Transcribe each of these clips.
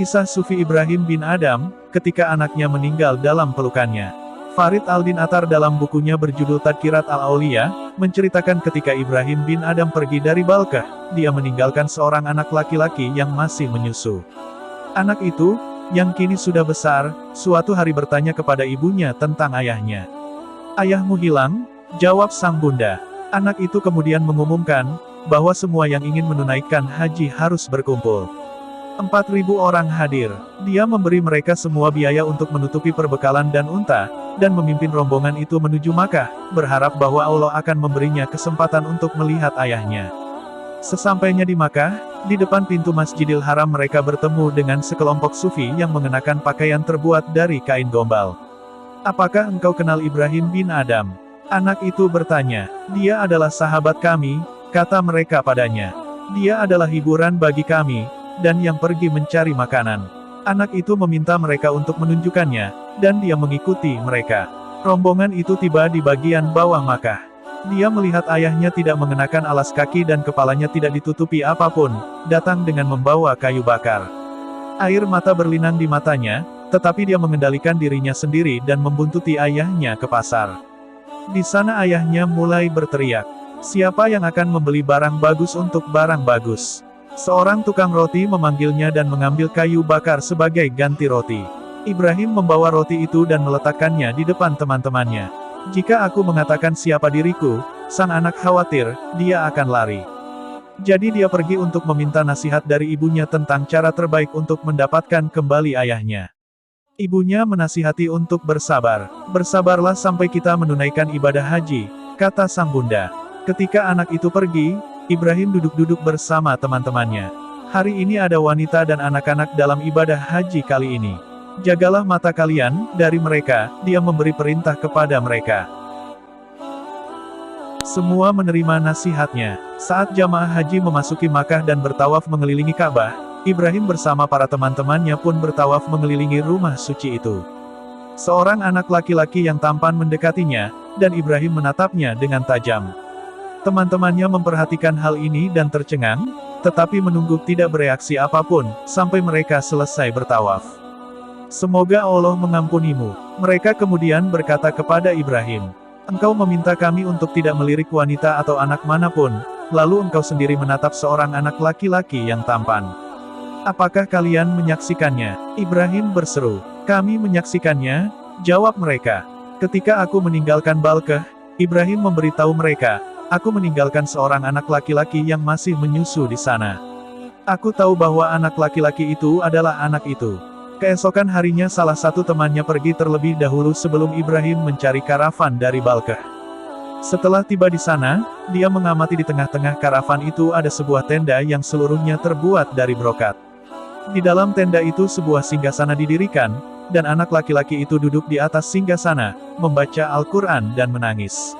Kisah Sufi Ibrahim bin Adham, ketika anaknya meninggal dalam pelukannya. Farid Aldin Attar dalam bukunya berjudul Tadkirat Al-Auliya, menceritakan ketika Ibrahim bin Adham pergi dari Balkah, dia meninggalkan seorang anak laki-laki yang masih menyusu. Anak itu, yang kini sudah besar, suatu hari bertanya kepada ibunya tentang ayahnya. "Ayahmu hilang?" jawab sang bunda. Anak itu kemudian mengumumkan, bahwa semua yang ingin menunaikan haji harus berkumpul. 4.000 orang hadir. Dia memberi mereka semua biaya untuk menutupi perbekalan dan unta, dan memimpin rombongan itu menuju Makkah, berharap bahwa Allah akan memberinya kesempatan untuk melihat ayahnya. Sesampainya di Makkah, di depan pintu Masjidil Haram mereka bertemu dengan sekelompok sufi yang mengenakan pakaian terbuat dari kain gombal. "Apakah engkau kenal Ibrahim bin Adham?" Anak itu bertanya. "Dia adalah sahabat kami," kata mereka padanya. "Dia adalah hiburan bagi kami, dan yang pergi mencari makanan." Anak itu meminta mereka untuk menunjukkannya, dan dia mengikuti mereka. Rombongan itu tiba di bagian bawah Makkah. Dia melihat ayahnya tidak mengenakan alas kaki dan kepalanya tidak ditutupi apapun, datang dengan membawa kayu bakar. Air mata berlinang di matanya, tetapi dia mengendalikan dirinya sendiri dan membuntuti ayahnya ke pasar. Di sana ayahnya mulai berteriak, "Siapa yang akan membeli barang bagus untuk barang bagus?" Seorang tukang roti memanggilnya dan mengambil kayu bakar sebagai ganti roti. Ibrahim membawa roti itu dan meletakkannya di depan teman-temannya. "Jika aku mengatakan siapa diriku," sang anak khawatir, "dia akan lari." Jadi dia pergi untuk meminta nasihat dari ibunya tentang cara terbaik untuk mendapatkan kembali ayahnya. Ibunya menasihati untuk bersabar. "Bersabarlah sampai kita menunaikan ibadah haji," kata sang bunda. Ketika anak itu pergi, Ibrahim duduk-duduk bersama teman-temannya. "Hari ini ada wanita dan anak-anak dalam ibadah haji kali ini. Jagalah mata kalian dari mereka," dia memberi perintah kepada mereka. Semua menerima nasihatnya. Saat jamaah haji memasuki Makkah dan bertawaf mengelilingi Ka'bah, Ibrahim bersama para teman-temannya pun bertawaf mengelilingi rumah suci itu. Seorang anak laki-laki yang tampan mendekatinya, dan Ibrahim menatapnya dengan tajam. Teman-temannya memperhatikan hal ini dan tercengang, tetapi menunggu tidak bereaksi apapun, sampai mereka selesai bertawaf. "Semoga Allah mengampunimu." Mereka kemudian berkata kepada Ibrahim, "Engkau meminta kami untuk tidak melirik wanita atau anak manapun, lalu engkau sendiri menatap seorang anak laki-laki yang tampan. Apakah kalian menyaksikannya?" Ibrahim berseru. "Kami menyaksikannya," jawab mereka. "Ketika aku meninggalkan Balkah," Ibrahim memberitahu mereka, "aku meninggalkan seorang anak laki-laki yang masih menyusu di sana. Aku tahu bahwa anak laki-laki itu adalah anak itu." Keesokan harinya salah satu temannya pergi terlebih dahulu sebelum Ibrahim mencari karavan dari Balkah. Setelah tiba di sana, dia mengamati di tengah-tengah karavan itu ada sebuah tenda yang seluruhnya terbuat dari brokat. Di dalam tenda itu sebuah singgasana didirikan, dan anak laki-laki itu duduk di atas singgasana, membaca Al-Quran dan menangis.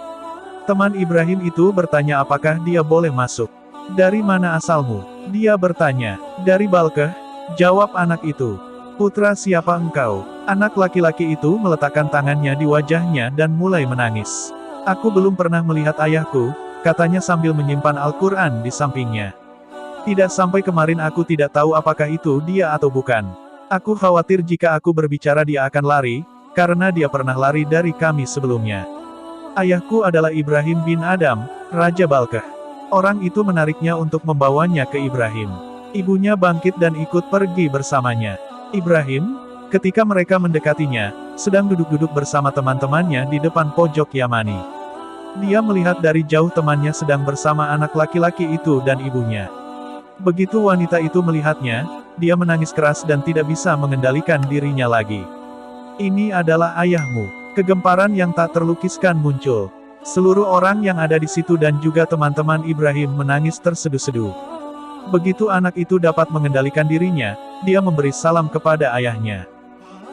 Teman Ibrahim itu bertanya apakah dia boleh masuk. "Dari mana asalmu?" dia bertanya. "Dari Balkah," jawab anak itu. "Putra siapa engkau?" Anak laki-laki itu meletakkan tangannya di wajahnya dan mulai menangis. "Aku belum pernah melihat ayahku," katanya sambil menyimpan Al-Quran di sampingnya. "Tidak sampai kemarin aku tidak tahu apakah itu dia atau bukan. Aku khawatir jika aku berbicara dia akan lari, karena dia pernah lari dari kami sebelumnya. Ayahku adalah Ibrahim bin Adham, Raja Balkah." Orang itu menariknya untuk membawanya ke Ibrahim. Ibunya bangkit dan ikut pergi bersamanya. Ibrahim, ketika mereka mendekatinya, sedang duduk-duduk bersama teman-temannya di depan pojok Yamani. Dia melihat dari jauh temannya sedang bersama anak laki-laki itu dan ibunya. Begitu wanita itu melihatnya, dia menangis keras dan tidak bisa mengendalikan dirinya lagi. "Ini adalah ayahmu." Kegemparan yang tak terlukiskan muncul. Seluruh orang yang ada di situ dan juga teman-teman Ibrahim menangis terseduh-seduh. Begitu anak itu dapat mengendalikan dirinya, dia memberi salam kepada ayahnya.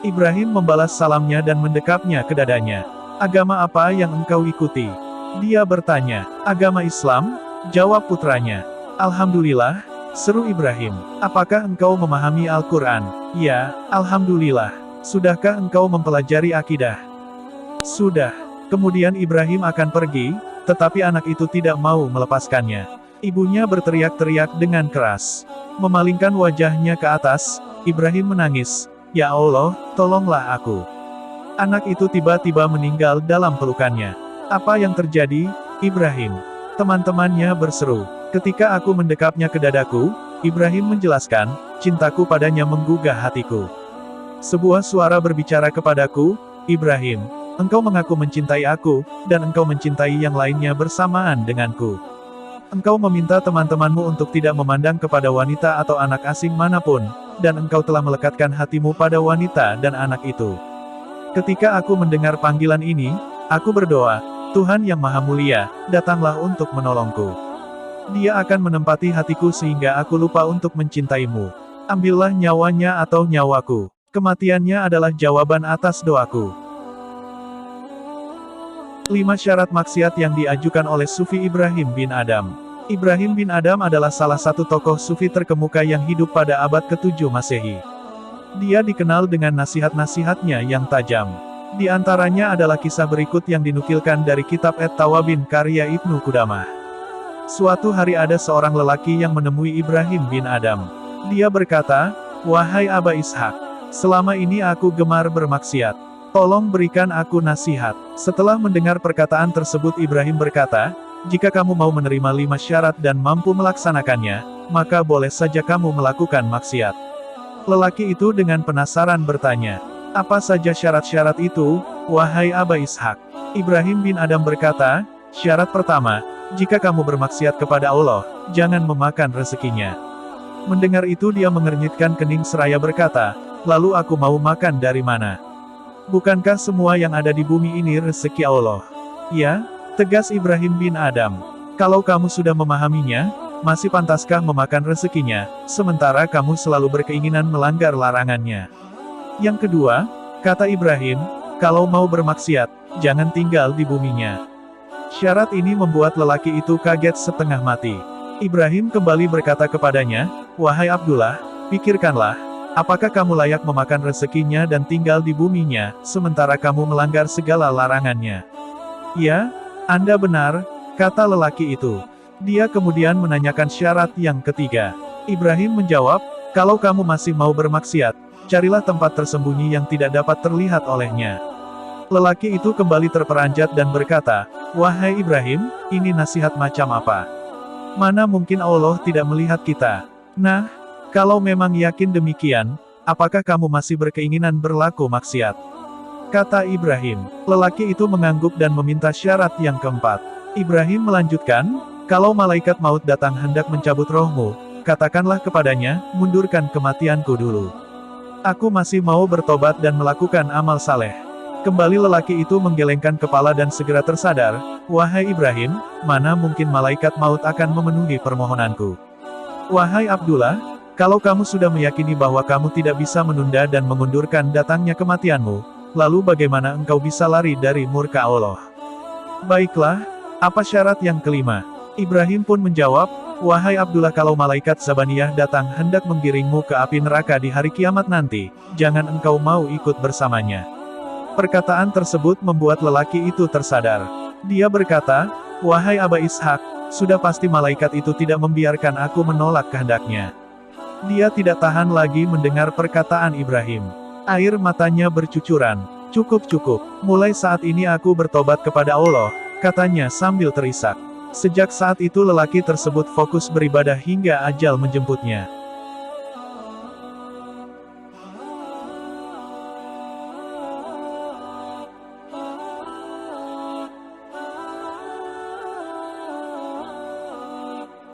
Ibrahim membalas salamnya dan mendekapnya ke dadanya. "Agama apa yang engkau ikuti?" dia bertanya. "Agama Islam," jawab putranya. "Alhamdulillah," seru Ibrahim. "Apakah engkau memahami Al-Quran?" "Ya, alhamdulillah." "Sudahkah engkau mempelajari akidah?" "Sudah." Kemudian Ibrahim akan pergi, tetapi anak itu tidak mau melepaskannya. Ibunya berteriak-teriak dengan keras. Memalingkan wajahnya ke atas, Ibrahim menangis, "Ya Allah, tolonglah aku." Anak itu tiba-tiba meninggal dalam pelukannya. "Apa yang terjadi, Ibrahim?" Teman-temannya berseru. Ketika aku mendekapnya ke dadaku, Ibrahim menjelaskan, "Cintaku padanya menggugah hatiku." Sebuah suara berbicara kepadaku, "Ibrahim, engkau mengaku mencintai aku, dan engkau mencintai yang lainnya bersamaan denganku. Engkau meminta teman-temanmu untuk tidak memandang kepada wanita atau anak asing manapun, dan engkau telah melekatkan hatimu pada wanita dan anak itu. Ketika aku mendengar panggilan ini, aku berdoa, Tuhan yang Maha Mulia, datanglah untuk menolongku. Dia akan menempati hatiku sehingga aku lupa untuk mencintaimu. Ambillah nyawanya atau nyawaku. Kematiannya adalah jawaban atas doaku." 5 syarat maksiat yang diajukan oleh Sufi Ibrahim bin Adham. Ibrahim bin Adham adalah salah satu tokoh Sufi terkemuka yang hidup pada abad ke-7 Masehi. Dia dikenal dengan nasihat-nasihatnya yang tajam. Di antaranya adalah kisah berikut yang dinukilkan dari kitab At-Tawabin karya Ibnu Qudamah. Suatu hari ada seorang lelaki yang menemui Ibrahim bin Adham. Dia berkata, "Wahai Aba Ishak, selama ini aku gemar bermaksiat. Tolong berikan aku nasihat." Setelah mendengar perkataan tersebut Ibrahim berkata, "Jika kamu mau menerima 5 syarat dan mampu melaksanakannya, maka boleh saja kamu melakukan maksiat." Lelaki itu dengan penasaran bertanya, "Apa saja syarat-syarat itu, wahai Aba Ishak?" Ibrahim bin Adham berkata, "Syarat pertama, jika kamu bermaksiat kepada Allah, jangan memakan rezekinya." Mendengar itu dia mengernyitkan kening seraya berkata, "Lalu aku mau makan dari mana? Bukankah semua yang ada di bumi ini rezeki Allah?" "Ya," tegas Ibrahim bin Adham. "Kalau kamu sudah memahaminya, masih pantaskah memakan rezekinya, sementara kamu selalu berkeinginan melanggar larangannya?" "Yang kedua," kata Ibrahim, "kalau mau bermaksiat, jangan tinggal di buminya." Syarat ini membuat lelaki itu kaget setengah mati. Ibrahim kembali berkata kepadanya, "Wahai Abdullah, pikirkanlah, apakah kamu layak memakan rezekinya dan tinggal di buminya, sementara kamu melanggar segala larangannya?" "Ya, Anda benar," kata lelaki itu. Dia kemudian menanyakan syarat yang ketiga. Ibrahim menjawab, "Kalau kamu masih mau bermaksiat, carilah tempat tersembunyi yang tidak dapat terlihat olehnya." Lelaki itu kembali terperanjat dan berkata, "Wahai Ibrahim, ini nasihat macam apa? Mana mungkin Allah tidak melihat kita? Nah, kalau memang yakin demikian, apakah kamu masih berkeinginan berlaku maksiat?" Kata Ibrahim. Lelaki itu mengangguk dan meminta syarat yang keempat. Ibrahim melanjutkan, "Kalau malaikat maut datang hendak mencabut rohmu, katakanlah kepadanya, mundurkan kematianku dulu. Aku masih mau bertobat dan melakukan amal saleh." Kembali lelaki itu menggelengkan kepala dan segera tersadar, "Wahai Ibrahim, mana mungkin malaikat maut akan memenuhi permohonanku. Wahai Abdullah, kalau kamu sudah meyakini bahwa kamu tidak bisa menunda dan mengundurkan datangnya kematianmu, lalu bagaimana engkau bisa lari dari murka Allah? Baiklah, apa syarat yang kelima?" Ibrahim pun menjawab, "Wahai Abdullah, kalau malaikat Zabaniyah datang hendak menggiringmu ke api neraka di hari kiamat nanti, jangan engkau mau ikut bersamanya." Perkataan tersebut membuat lelaki itu tersadar. Dia berkata, "Wahai Aba Ishak, sudah pasti malaikat itu tidak membiarkan aku menolak kehendaknya." Dia tidak tahan lagi mendengar perkataan Ibrahim. Air matanya bercucuran. "Cukup-cukup, mulai saat ini aku bertobat kepada Allah," katanya sambil terisak. Sejak saat itu lelaki tersebut fokus beribadah hingga ajal menjemputnya.